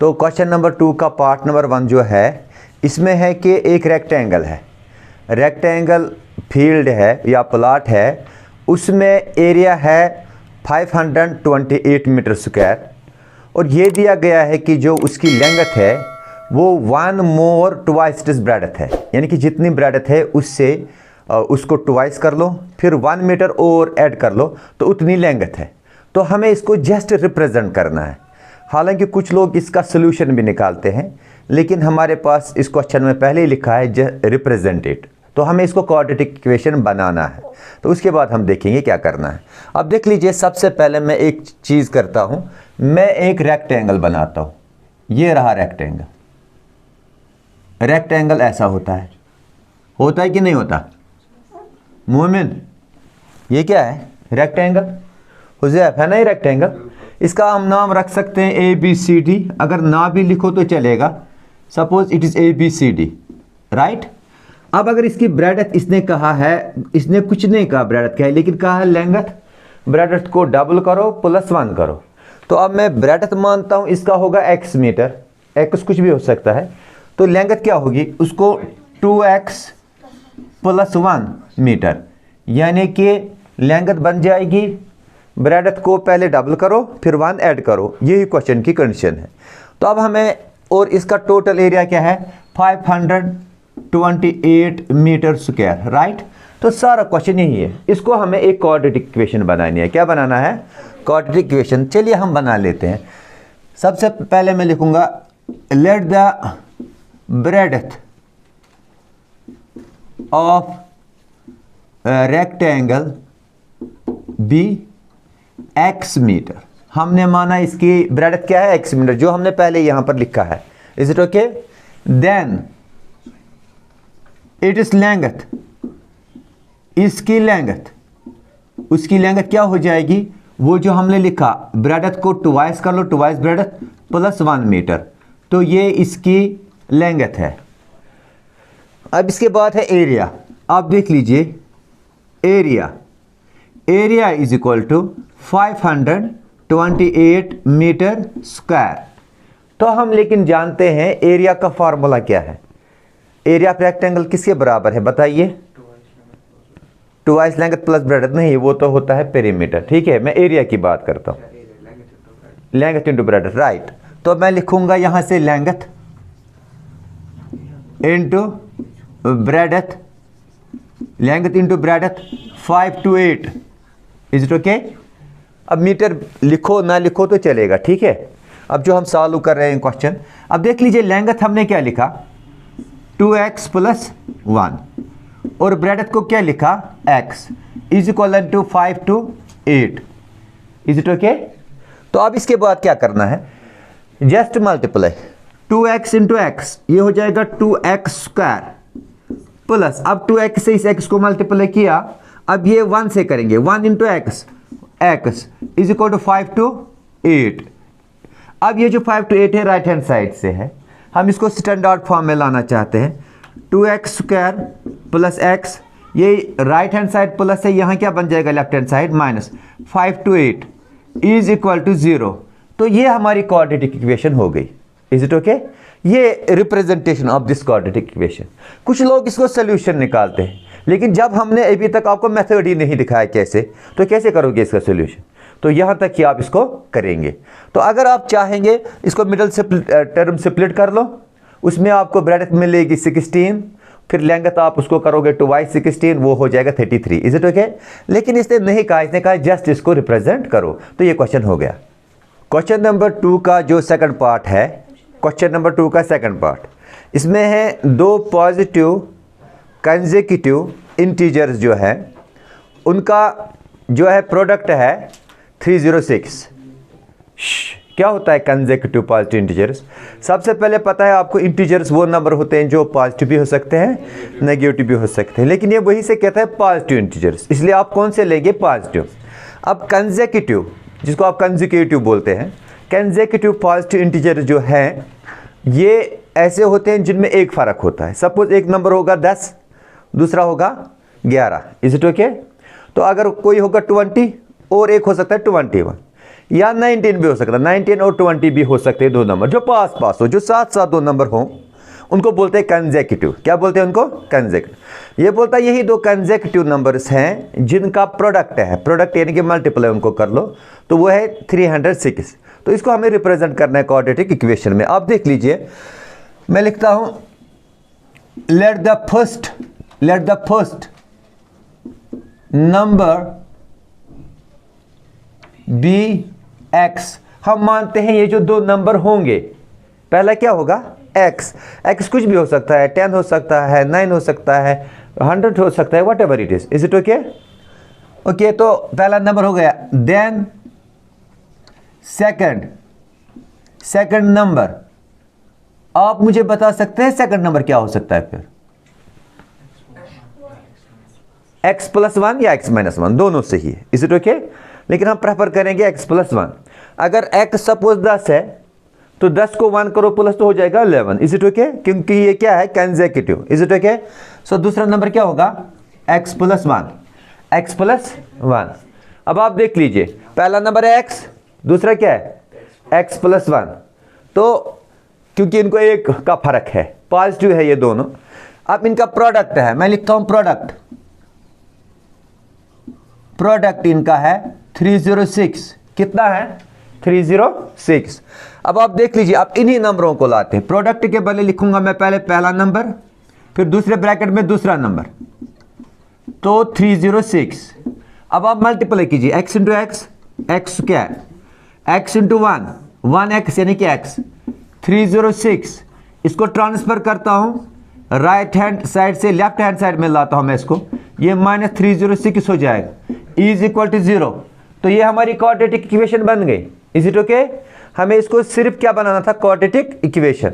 तो question number 2 का part number 1 जो है इसमें है कि एक रेक्टेंगल है, रेक्टेंगल फील्ड है या प्लॉट है, उसमें एरिया है 528 मीटर स्क्वायर और ये दिया गया है कि जो उसकी लेंथ है वो 1 मोर ट्वाइस इट्स ब्रेडथ है, यानी कि जितनी ब्रेडथ है उससे उसको ट्वाइस कर लो, फिर 1 मीटर और ऐड कर लो तो उतनी लेंथ है। तो हमें इसको जस्ट रिप्रेजेंट करना है। हालांकि कुछ लोग इसका सोल्यूशन भी निकालते हैं, लेकिन हमारे पास इस क्वेश्चन में पहले ही लिखा है रिप्रेजेंट इट, तो हमें इसको क्वाड्रेटिक इक्वेशन बनाना है। तो उसके बाद हम देखेंगे क्या करना है। अब देख लीजिए, सबसे पहले मैं एक चीज़ करता हूँ, मैं एक रेक्टेंगल बनाता हूँ। ये रहा रेक्टेंगल। रेक्टेंगल ऐसा होता है कि नहीं होता मोमिन? ये क्या है? रेक्टेंगल। हुज़ैफ है ना ये रेक्टेंगल। इसका हम नाम रख सकते हैं ABCD, अगर ना भी लिखो तो चलेगा। Suppose it is ABCD, right. अब अगर इसकी ब्रेडथ इसने कहा है, इसने कुछ नहीं कहा ब्रेडथ क्या है, लेकिन कहा है लेंथ। ब्रेडथ को डबल करो प्लस 1 करो। तो अब मैं ब्रेडथ मानता हूँ इसका होगा x मीटर, x कुछ भी हो सकता है। तो लेंथ क्या होगी उसको 2x प्लस 1 मीटर, यानी कि लेंथ बन जाएगी, ब्रेडथ को पहले डबल करो फिर 1 ऐड करो। यही क्वेश्चन की कंडीशन है। तो अब हमें, और इसका टोटल एरिया क्या है 528 मीटर स्क्वायर, राइट। तो सारा क्वेश्चन यही है। इसको हमें एक क्वाड्रेटिक इक्वेशन बनानी है। क्या बनाना है? Quadratic equation. चलिए हम बना लेते हैं। सबसे पहले मैं लिखूंगा let the breadth of rectangle be x metre. हमने माना इसकी ब्रेडथ क्या है x मीटर, जो हमने पहले यहां पर लिखा है। Is it okay? Then it is length, इसकी लेंथ, उसकी लेंथ क्या हो जाएगी, वो जो हमने लिखा ब्रेडथ को ट्वाइस कर लो, ट्वाइस ब्रेडथ प्लस 1 मीटर, तो ये इसकी लेंथ है। अब इसके बाद है एरिया। आप देख लीजिए, area is equal to 528 metre square. तो हम लेकिन जानते हैं एरिया का फार्मूला क्या है। एरिया ऑफ रेक्टेंगल किसके बराबर है बताइए? ट्वाइस लेंथ प्लस ब्रेडथ नहीं, वो तो होता है पेरीमीटर। ठीक है, मैं एरिया की बात करता हूं, लेंथ इंटू ब्रेडथ, राइट। तो मैं लिखूंगा यहां से length into breadth, length into breadth 528। Is it okay? अब मीटर लिखो ना लिखो तो चलेगा, ठीक है। अब जो हम सॉल्व कर रहे हैं क्वेश्चन, अब देख लीजिए लेंथ हमने क्या लिखा 2x प्लस 1 और ब्रेडथ को क्या लिखा x is equal to 528। Is it okay? तो अब इसके बाद क्या करना है, just multiply 2x into x, ये हो जाएगा 2x स्क्वायर प्लस, अब 2x से इस x को मल्टीप्लाई किया, अब ये 1 से करेंगे, 1 into x, x is equal to 528। अब ये जो 528 है राइट हैंड साइड से है, हम इसको स्टैंडर्ड फॉर्म में लाना चाहते हैं। 2x स्क्वायर प्लस x, ये राइट हैंड साइड प्लस है, यहाँ क्या बन जाएगा left hand side minus, 528 is equal to 0। तो ये हमारी क्वाड्रेटिक इक्वेशन हो गई। Is it okay? ये representation of this quadratic equation. कुछ लोग इसको सोल्यूशन निकालते हैं, लेकिन जब हमने अभी तक आपको मेथड ही नहीं दिखाया कैसे, तो कैसे करोगे इसका सोल्यूशन? तो यहाँ तक कि आप इसको करेंगे। तो अगर आप चाहेंगे इसको मिडल से टर्म स्प्लिट कर लो, उसमें आपको ब्रेडथ मिलेगी 16, फिर लेंथ आप उसको करोगे 2/16, वो हो जाएगा 33। Is it okay? लेकिन इसने नहीं कहा, इसने कहा जस्ट इसको रिप्रेजेंट करो। तो ये क्वेश्चन हो गया। क्वेश्चन नंबर 2 का जो सेकंड पार्ट है, क्वेश्चन नंबर 2 का सेकंड पार्ट, इसमें है 2 पॉजिटिव कंसेक्यूटिव इंटीजर्स जो है उनका जो है प्रोडक्ट है 306। क्या होता है कंसेक्यूटिव पॉजिटिव इंटीजर्स? सबसे पहले पता है आपको, इंटीजर्स वो नंबर होते हैं जो पॉजिटिव भी हो सकते हैं, नेगेटिव भी हो सकते हैं, लेकिन ये वही से कहता है पॉजिटिव इंटीजर्स, इसलिए आप कौन से लेंगे? पॉजिटिव। अब कंसेक्यूटिव, जिसको आप कंसेक्यूटिव बोलते हैं, कंसेक्यूटिव पॉजिटिव इंटीजर जो हैं ये ऐसे होते हैं जिनमें एक फ़र्क होता है। सपोज एक नंबर होगा 10, दूसरा होगा 11। Is it okay? तो अगर कोई होगा 20 और एक हो सकता है 21, या 19 भी हो सकता है, 19 और 20 भी हो सकते हैं, दो नंबर जो पास पास हो, जो साथ साथ दो नंबर हो, उनको बोलते हैं कंसेक्यूटिव। क्या बोलते हैं उनको? कंसेक्यूटिव। ये बोलता है यही दो कंसेक्यूटिव नंबर्स हैं जिनका प्रोडक्ट है, प्रोडक्ट यानी कि मल्टीपल है, उनको कर लो, तो वो है 306। तो इसको हमें रिप्रेजेंट करना है क्वाड्रेटिक इक्वेशन में। आप देख लीजिए, मैं लिखता हूं let the first number be x. हम मानते हैं ये जो दो नंबर होंगे, पहला क्या होगा? एक्स। एक्स कुछ भी हो सकता है, 10 हो सकता है, 9 हो सकता है, 100 हो सकता है, what ever it is. Is it okay? Okay, तो पहला नंबर हो गया। देन सेकंड नंबर, आप मुझे बता सकते हैं सेकंड नंबर क्या हो सकता है? फिर x प्लस 1 या x माइनस 1, दोनों से ही है। Is it okay? लेकिन हम प्रेफर करेंगे x प्लस 1। अगर x सपोज 10 है तो 10 को 1 करो प्लस तो हो जाएगा 11। Is it okay? क्योंकि ये क्या है? Consecutive. Is it okay? So दूसरा नंबर क्या होगा? x plus 1। अब आप देख लीजिए, पहला नंबर है x, दूसरा क्या है? x plus 1। तो क्योंकि इनको एक का फर्क है, पॉजिटिव है ये दोनों। अब इनका प्रोडक्ट है, मैं लिखता हूं प्रोडक्ट इनका है 306। कितना है? 306। अब आप देख लीजिए, आप इन्हीं नंबरों को लाते हैं। प्रोडक्ट के बदले लिखूंगा मैं पहले पहला नंबर, फिर दूसरे ब्रैकेट में दूसरा नंबर, तो 306। अब आप मल्टीप्लाई कीजिए, x इंटू एक्स, एक्स क्या है? x इंटू 1x यानी कि x 306। इसको ट्रांसफर करता हूं राइट हैंड साइड से लेफ्ट हैंड साइड में लाता हूं मैं इसको, ये माइनस 306 हो जाएगा, इज इक्वल टू 0। तो ये हमारी क्वाड्रेटिक इक्वेशन बन गई। Is it okay? हमें इसको सिर्फ क्या बनाना था? Quadratic equation.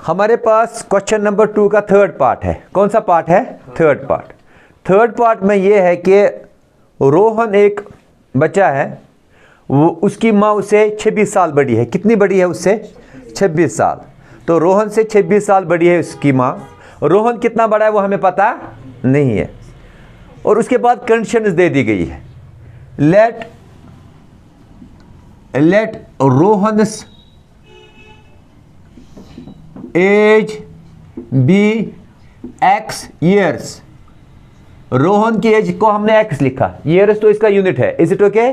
हमारे पास क्वेश्चन नंबर 2 का थर्ड पार्ट है। कौन सा पार्ट है? थर्ड पार्ट में ये है कि रोहन एक बच्चा है, वो उसकी माँ उससे 26 साल बड़ी है। कितनी बड़ी है उससे? 26 साल। तो रोहन से 26 साल बड़ी है उसकी माँ। रोहन कितना बड़ा है वो हमें पता नहीं है। और उसके बाद कंडीशंस दे दी गई है, let Rohan's age be x years. रोहन की एज को हमने x लिखा, ईयर्स तो इसका यूनिट है। Is it okay?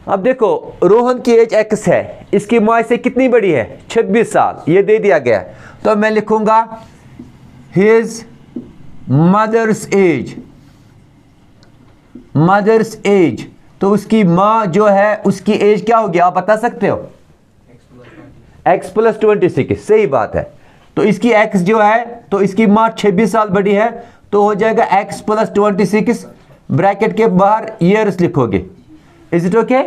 अब देखो, रोहन की एज x है, इसकी माँ से कितनी बड़ी है? 26 साल, ये दे दिया गया। तो मैं लिखूंगा हिज मदर्स एज। तो उसकी माँ जो है उसकी एज क्या होगी आप बता सकते हो? x plus 26। सही बात है। तो इसकी x जो है, तो इसकी माँ 26 साल बड़ी है, तो हो जाएगा x प्लस 26, ब्रैकेट के बाहर ईयर्स लिखोगे। Is it okay?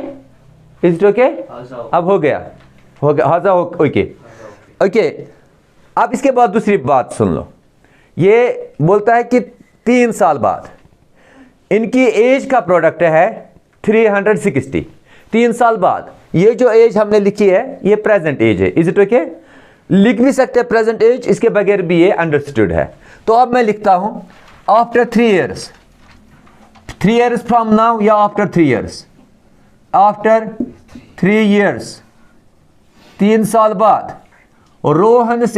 अब हो गया ओके। अब इसके बाद दूसरी बात सुन लो, ये बोलता है कि 3 साल बाद इनकी एज का प्रोडक्ट है 360। 3 साल बाद ये जो एज हमने लिखी है ये प्रेजेंट एज है। Is it okay? लिख भी सकते हैं प्रेजेंट एज, इसके बगैर भी ये अंडरस्टूड है। तो अब मैं लिखता हूं after 3 years, 3 years from now या आफ्टर 3 इयर्स? आफ्टर 3 इयर्स, 3 साल बाद रोहन्स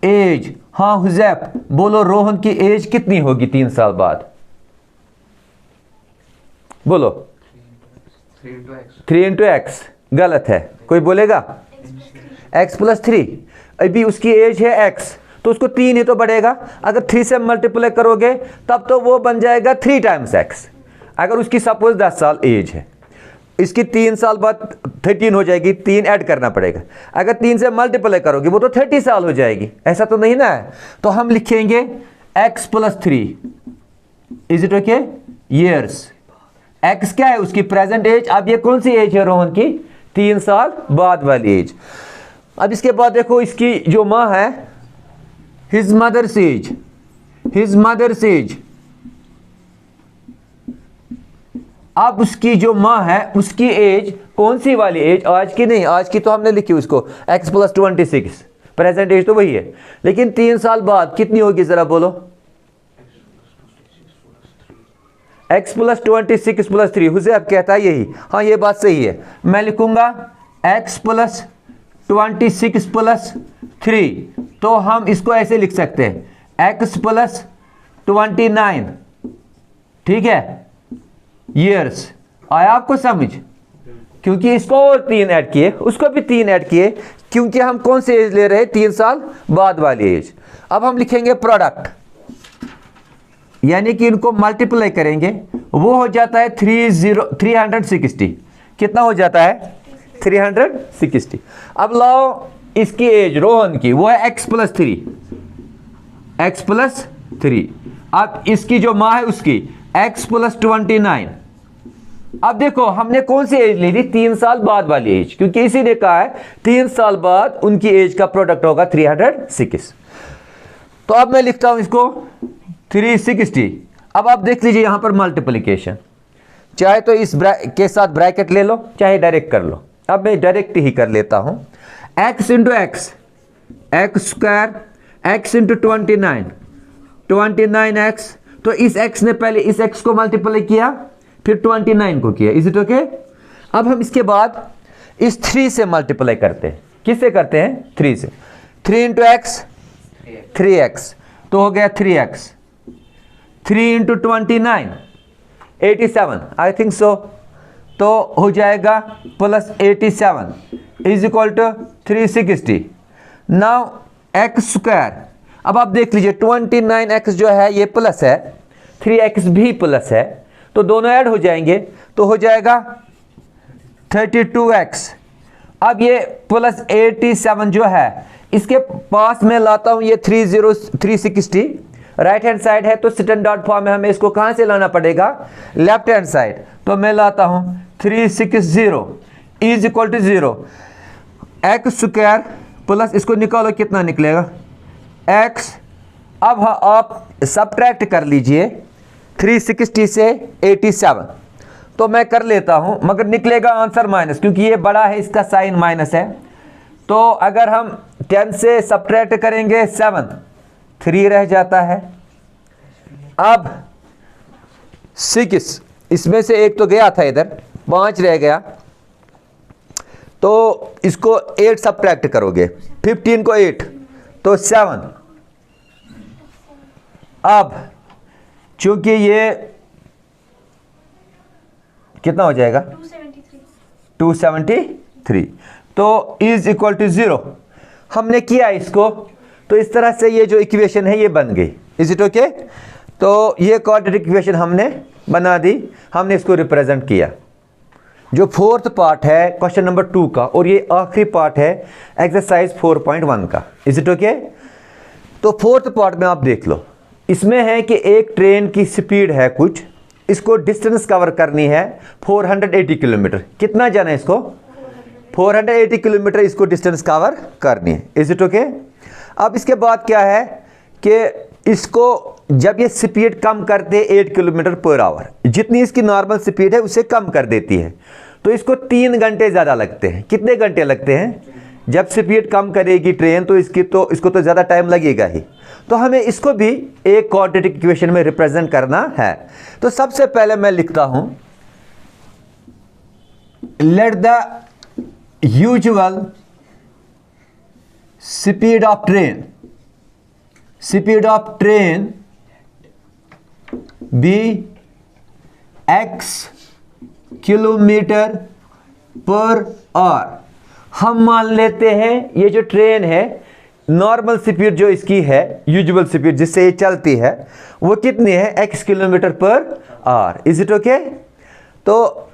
एज। हाँ हुजैफ बोलो, रोहन की एज कितनी होगी 3 साल बाद? बोलो। 3 इंटू एक्स गलत है, कोई बोलेगा? x plus 3। अभी उसकी एज है x, तो उसको 3 ही तो बढ़ेगा। अगर 3 से मल्टीप्लाई करोगे तब तो वो बन जाएगा 3 टाइम्स x। अगर उसकी सपोज 10 साल एज है, इसकी 3 साल बाद 13 हो जाएगी, 3 ऐड करना पड़ेगा। अगर 3 से मल्टीप्लाई करोगे वो तो 30 साल हो जाएगी। ऐसा तो नहीं ना है। तो हम लिखेंगे x plus 3। Is it okay? Years. x क्या है? उसकी प्रेजेंट एज। अब ये कौन सी एज है रोहन की? 3 साल बाद वाली एज। अब इसके बाद देखो, इसकी जो माँ है हिज मदर्स एज। अब उसकी जो माँ है उसकी एज कौन सी वाली एज? आज की नहीं, आज की तो हमने लिखी उसको x प्लस 26, प्रेजेंट एज तो वही है। लेकिन 3 साल बाद कितनी होगी जरा बोलो? x प्लस 26 प्लस 3, हुज़ैफ कहता है यही, हाँ ये बात सही है। मैं लिखूंगा x प्लस 26 प्लस 3, तो हम इसको ऐसे लिख सकते हैं x प्लस 29, ठीक है, ईयर्स। आया आपको समझ? क्योंकि इसको और 3 ऐड किए, उसको भी 3 ऐड किए, क्योंकि हम कौन सी एज ले रहे हैं, 3 साल बाद वाली एज। अब हम लिखेंगे प्रोडक्ट, यानी कि इनको मल्टीप्लाई करेंगे, वो हो जाता है 360। कितना हो जाता है? 360। अब लाओ इसकी एज रोहन की, वो है x प्लस 3। अब इसकी जो माँ है उसकी x प्लस 29। अब देखो हमने कौन सी एज ली थी, 3 साल बाद वाली एज, क्योंकि इसी ने कहा है 3 साल बाद उनकी एज का प्रोडक्ट होगा 306। तो अब मैं लिखता हूं इसको 360। अब आप देख लीजिए यहां पर मल्टीप्लिकेशन, चाहे तो इस के साथ ब्रैकेट ले लो, चाहे डायरेक्ट कर लो। अब मैं डायरेक्ट ही कर लेता हूं, x into x, x square, x into 29x। तो इस x ने पहले इस x को मल्टीप्लाई किया, फिर 29 को किया। Is it okay? अब हम इसके बाद इस 3 से मल्टीप्लाई करते हैं। किससे करते हैं? 3 से। 3 इंटू एक्स 3x, तो हो गया 3x। 3 into 29 87, I think so, तो हो जाएगा plus 87 is equal to 360। Now x square, अब आप देख लीजिए 29x जो है ये प्लस है, 3x भी प्लस है, तो दोनों ऐड हो जाएंगे, तो हो जाएगा 32x। अब ये प्लस 87 जो है इसके पास में लाता हूं ये 360, राइट हैंड साइड है, तो स्टैंडर्ड फॉर्म में हमें इसको कहां से लाना पड़ेगा? Left hand side. तो मैं लाता हूं 360 is equal to 0, x square plus इसको निकालो कितना निकलेगा x। अब आप सब्ट्रैक्ट कर लीजिए 360 से 87, तो मैं कर लेता हूं, मगर निकलेगा आंसर माइनस, क्योंकि ये बड़ा है, इसका साइन माइनस है। तो अगर हम 10 से सब्ट्रैक्ट करेंगे 7, 3 रह जाता है। अब 6, इसमें से एक तो गया था इधर, 5 रह गया, तो इसको 8 सब्ट्रैक्ट करोगे, 15 को 8 तो 7। अब चूंकि ये कितना हो जाएगा? 273, तो इज इक्वल टू 0। हमने किया इसको, तो इस तरह से ये जो इक्वेशन है ये बन गई। Is it okay? तो ये क्वाड्रेटिक इक्वेशन हमने बना दी, हमने इसको रिप्रेजेंट किया। जो 4th पार्ट है क्वेश्चन नंबर 2 का, और ये आखिरी पार्ट है एक्सरसाइज 4.1 का। Is it okay? तो 4th पार्ट में आप देख लो, इसमें है कि एक ट्रेन की स्पीड है कुछ, इसको डिस्टेंस कवर करनी है 480 किलोमीटर। कितना जाना है इसको? 480 किलोमीटर इसको डिस्टेंस कवर करनी है। Is it okay? अब इसके बाद क्या है कि इसको जब ये स्पीड कम करते 8 किलोमीटर पर आवर, जितनी इसकी नॉर्मल स्पीड है उससे कम कर देती है, तो इसको 3 घंटे ज़्यादा लगते हैं। कितने घंटे लगते हैं? जब स्पीड कम करेगी ट्रेन तो इसको तो ज़्यादा टाइम लगेगा ही। तो हमें इसको भी एक क्वाड्रेटिक इक्वेशन में रिप्रेजेंट करना है। तो सबसे पहले मैं लिखता हूं, let the usual speed of train be x kilometre per hour. हम मान लेते हैं ये जो ट्रेन है, नॉर्मल स्पीड जो इसकी है, यूजुअल स्पीड जिससे ये चलती है, वो कितनी है? x kilometre per our. Is it okay? तो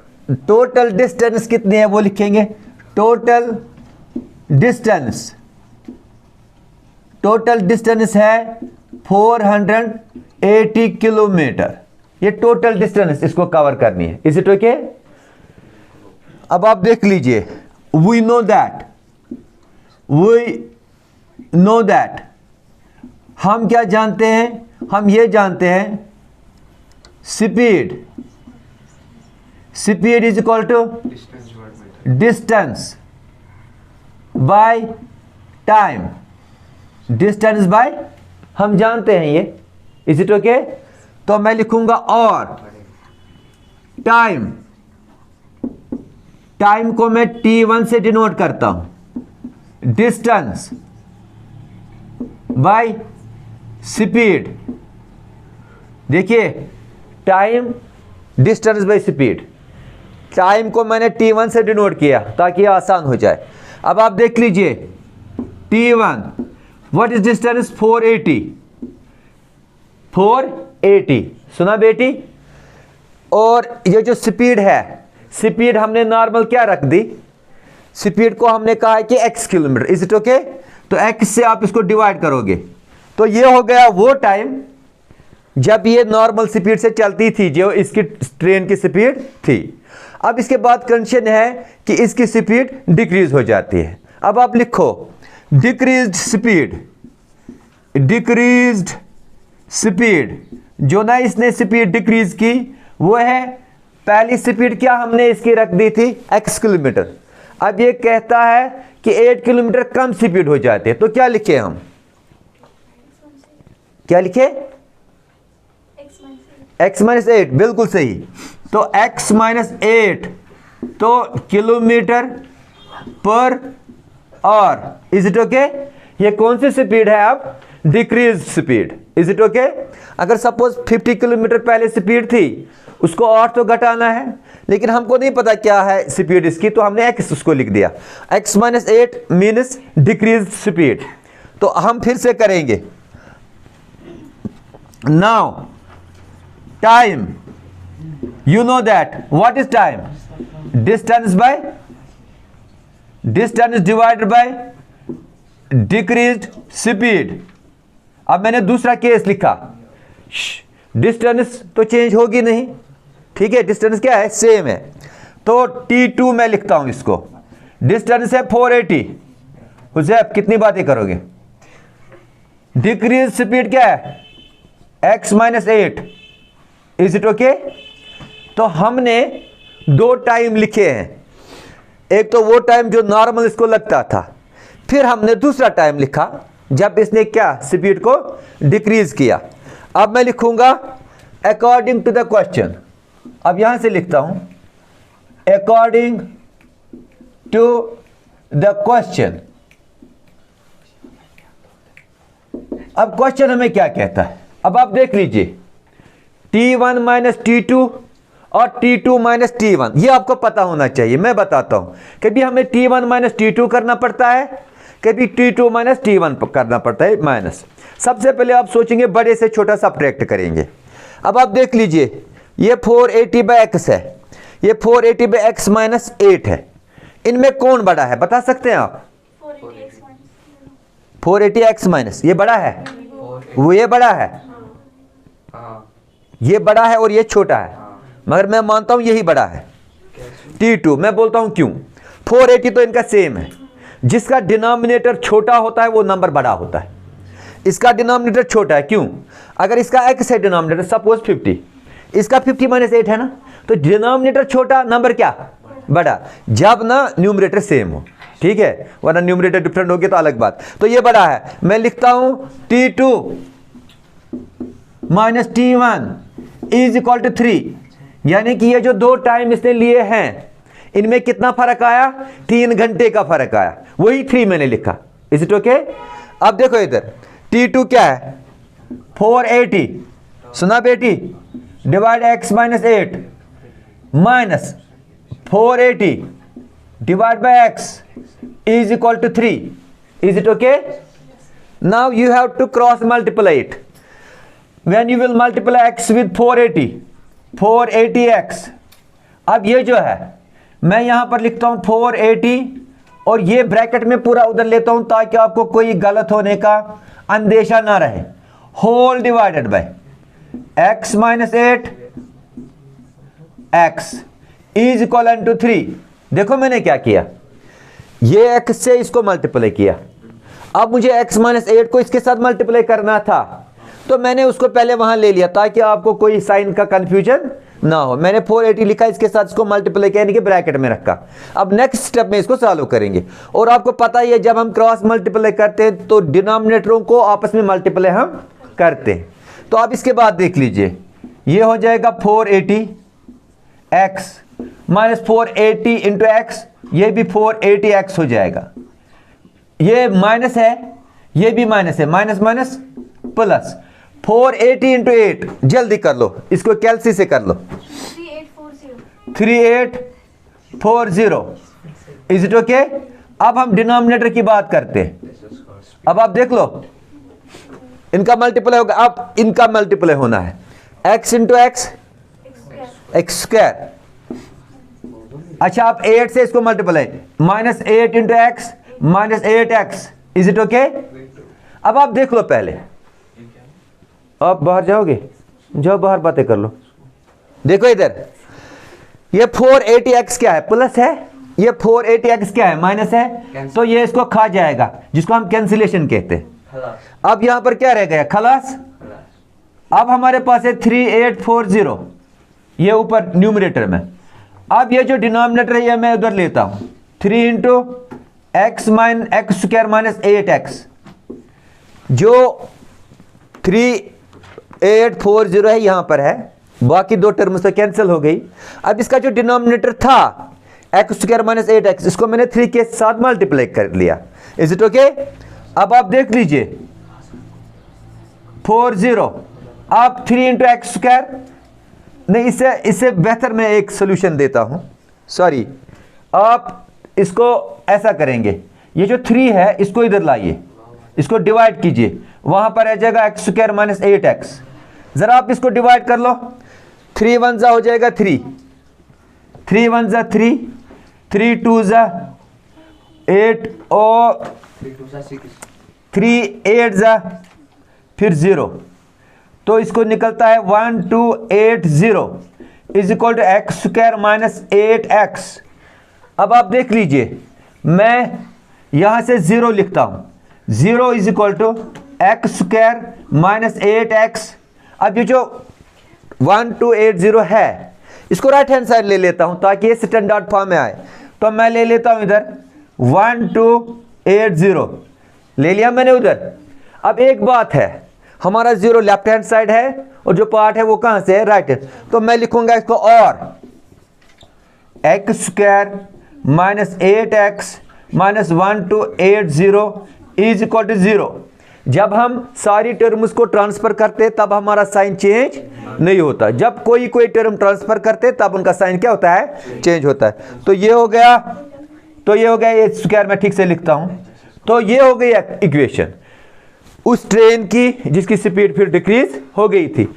टोटल डिस्टेंस कितनी है वो लिखेंगे, टोटल डिस्टेंस है 480 किलोमीटर। ये टोटल डिस्टेंस इसको कवर करनी है। Is it okay? अब आप देख लीजिए, वी नो दैट, हम क्या जानते हैं? हम ये जानते हैं speed is equal to distance by time. Distance by, हम जानते हैं ये। Is it okay? तो मैं लिखूंगा और टाइम, टाइम को मैं t1 से डिनोट करता हूं, डिस्टेंस बाय स्पीड। देखिए time, distance by speed, time को मैंने t1 से डिनोट किया ताकि ये आसान हो जाए। अब आप देख लीजिए t1, व्हाट इज डिस्टेंस? 480, 480, सुना बेटी? और ये जो स्पीड है, स्पीड हमने नॉर्मल क्या रख दी? स्पीड को हमने कहा है कि x kilometre. Is it okay? तो x से आप इसको डिवाइड करोगे तो ये हो गया वो टाइम जब ये नॉर्मल स्पीड से चलती थी, जो इसकी ट्रेन की स्पीड थी। अब इसके बाद कंडीशन है कि इसकी स्पीड डिक्रीज हो जाती है। अब आप लिखो डिक्रीज्ड स्पीड, डिक्रीज्ड स्पीड, जो ना इसने स्पीड डिक्रीज की वो है, पहली स्पीड क्या हमने इसकी रख दी थी? x kilometre. अब ये कहता है कि 8 किलोमीटर कम स्पीड हो जाती है, तो क्या लिखे हम? क्या लिखे? x माइनस 8, बिल्कुल सही। तो x माइनस 8 तो kilometre per our. Is it okay? ये कौन सी स्पीड है? अब decrease speed. Is it okay? अगर सपोज 50 किलोमीटर पहले स्पीड थी, उसको और तो घटाना है, लेकिन हमको नहीं पता क्या है स्पीड इसकी, तो हमने x उसको लिख दिया। x minus 8 means decrease speed. तो हम फिर से करेंगे। Now time, you know that what is time? Distance by, distance divided by decreased speed। अब मैंने दूसरा केस लिखा, डिस्टेंस तो चेंज होगी नहीं, ठीक है, डिस्टेंस क्या है? सेम है। तो t2 मैं लिखता हूं इसको, डिस्टेंस है 480। हुजैफ कितनी बातें करोगे? डिक्रीज स्पीड क्या है? x minus 8। Is it okay? तो हमने दो टाइम लिखे हैं, एक तो वो टाइम जो नॉर्मल इसको लगता था, फिर हमने दूसरा टाइम लिखा जब इसने क्या स्पीड को डिक्रीज किया। अब मैं लिखूंगा अकॉर्डिंग टू द क्वेश्चन। अब यहां से लिखता हूं अकॉर्डिंग टू द क्वेश्चन। अब क्वेश्चन हमें क्या कहता है? अब आप देख लीजिए t1 माइनस t2 और t2 माइनस t1, ये आपको पता होना चाहिए। मैं बताता हूं, कभी हमें t1 माइनस t2 करना पड़ता है, कभी t2 माइनस t1 करना पड़ता है माइनस। सबसे पहले आप सोचेंगे बड़े से छोटा सब्ट्रैक्ट करेंगे। अब आप देख लीजिए ये 480 बाई एक्स है, ये 480 बाई एक्स माइनस 8 है, इनमें कौन बड़ा है बता सकते हैं आप? 480 एक्स माइनस, ये बड़ा है, वो ये बड़ा है, ये बड़ा है और ये छोटा है, मगर मैं मानता हूं यही बड़ा है t2। मैं बोलता हूं क्यों? 480 तो इनका सेम है, जिसका डिनोमिनेटर छोटा होता है वो नंबर बड़ा होता है। इसका डिनोमिनेटर छोटा है, क्यों? अगर इसका x है डिनोमिनेटर, सपोज 50, इसका 50 माइनस 8 है ना, तो डिनोमिनेटर छोटा, नंबर क्या? बड़ा, जब ना न्यूमरेटर सेम हो, ठीक है, वरना न्यूमरेटर डिफरेंट होगी तो अलग बात। तो ये बड़ा है, मैं लिखता हूं t2 minus t1 is equal to 3, यानी कि ये जो दो टाइम इसने लिए हैं इनमें कितना फर्क आया? 3 घंटे का फर्क आया, वही 3 मैंने लिखा। Is it okay? अब देखो इधर t2 क्या है? 480, सुना बेटी, divide x minus 8 minus 480 divide by x is equal to 3। Is it okay? Now you have to cross multiply it. When you will multiply x with 480, 480x। अब ये जो है मैं यहां पर लिखता हूं 480 और ये ब्रैकेट में पूरा उधर लेता हूं ताकि आपको कोई गलत होने का अंदेशा ना रहे। Whole divided by x minus 8 x is equal to 3। देखो मैंने क्या किया, ये x से इसको मल्टीप्लाई किया, अब मुझे x माइनस 8 को इसके साथ मल्टीप्लाई करना था, तो मैंने उसको पहले वहां ले लिया ताकि आपको कोई साइन का कंफ्यूजन ना हो। मैंने 480 लिखा, इसके साथ इसको मल्टीप्लाई किया, यानी कि ब्रैकेट में रखा। अब नेक्स्ट स्टेप में इसको सॉल्व करेंगे। और आपको पता ही है जब हम क्रॉस मल्टीप्लाई करते हैं तो डिनोमिनेटरों को आपस में मल्टीप्लाई हम करते हैं। तो आप इसके बाद देख लीजिए, ये हो जाएगा 480 एक्स माइनस 480 इंटू एक्स, ये भी 480 एक्स हो जाएगा। ये माइनस है, ये भी माइनस है, माइनस माइनस प्लस 480 इंटू 8, जल्दी कर लो इसको, कैलसी से कर लो। 3840 इज इट ओके। अब हम डिनोमिनेटर की बात करते हैं। अब आप देख लो, इनका मल्टीप्लाई होगा, अब इनका मल्टीप्लाई होना है, x into x, x square. अच्छा, आप 8 से इसको multiply, minus 8 into x minus 8x, is it okay. अब आप देख लो, पहले आप बाहर जाओगे, जाओ बाहर बातें कर लो। देखो इधर, ये 480x क्या है, प्लस है, ये 480x क्या है, माइनस है, तो ये इसको खा जाएगा, जिसको हम कैंसिलेशन कहते हैं। अब यहां पर क्या रह गया, खलास। अब हमारे पास है 3840, ये ऊपर न्यूमरेटर में। अब ये जो डिनोमिनेटर है ये मैं उधर लेता हूं, 3 into x mine x square minus 8x, जो 3840 है यहां पर है, बाकी दो टर्म्स तो कैंसिल हो गई। अब इसका जो डिनोमिनेटर था एक्स स्क्वायर माइनस 8x, इसको मैंने 3 के साथ मल्टीप्लाई कर लिया, इज इट ओके। अब आप देख लीजिए 40, आप 3 इंटू एक्स स्क्वायर, नहीं, इससे बेहतर मैं एक सोल्यूशन देता हूं, सॉरी, आप इसको ऐसा करेंगे, ये जो 3 है इसको इधर लाइए, इसको डिवाइड कीजिए, वहां पर आ जाएगा एक्स स्क्वायर माइनस 8x। जरा आप इसको डिवाइड कर लो, 3 1 जा हो जाएगा 3, 3 1 जा 3, 3 2 जा 8 और 3 8 जा फिर 0, तो इसको निकलता है 1280 is equal to x square minus 8x। अब आप देख लीजिए, मैं यहां से 0 लिखता हूं, 0 is equal to x square minus 8x। अब ये जो 1280 है, इसको राइट हैंड साइड ले लेता हूं ताकि ये स्टैंडर्ड फॉर्म में आए, तो मैं ले लेता हूं इधर 1280 ले लिया मैंने उधर। अब एक बात है, हमारा 0 लेफ्ट हैंड साइड है और जो पार्ट है वो कहां से है, राइट हैंड, तो मैं लिखूंगा इसको और x square minus 8x minus 1280 is equal to 0। जब हम सारी टर्म्स को ट्रांसफर करते तब हमारा साइन चेंज नहीं होता, जब कोई टर्म ट्रांसफर करते तब उनका साइन क्या होता है, चेंज होता है। तो ये हो गया, ये स्क्वायर मैं ठीक से लिखता हूं, तो ये हो गई इक्वेशन उस ट्रेन की जिसकी स्पीड फिर डिक्रीज हो गई थी।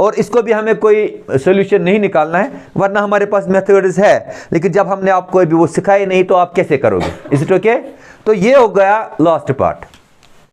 और इसको भी हमें कोई सोल्यूशन नहीं निकालना है, वरना हमारे पास मेथड्स है, लेकिन जब हमने आपको अभी वो सिखाए नहीं तो आप कैसे करोगे, इज इट ओके। तो ये हो गया लास्ट पार्ट।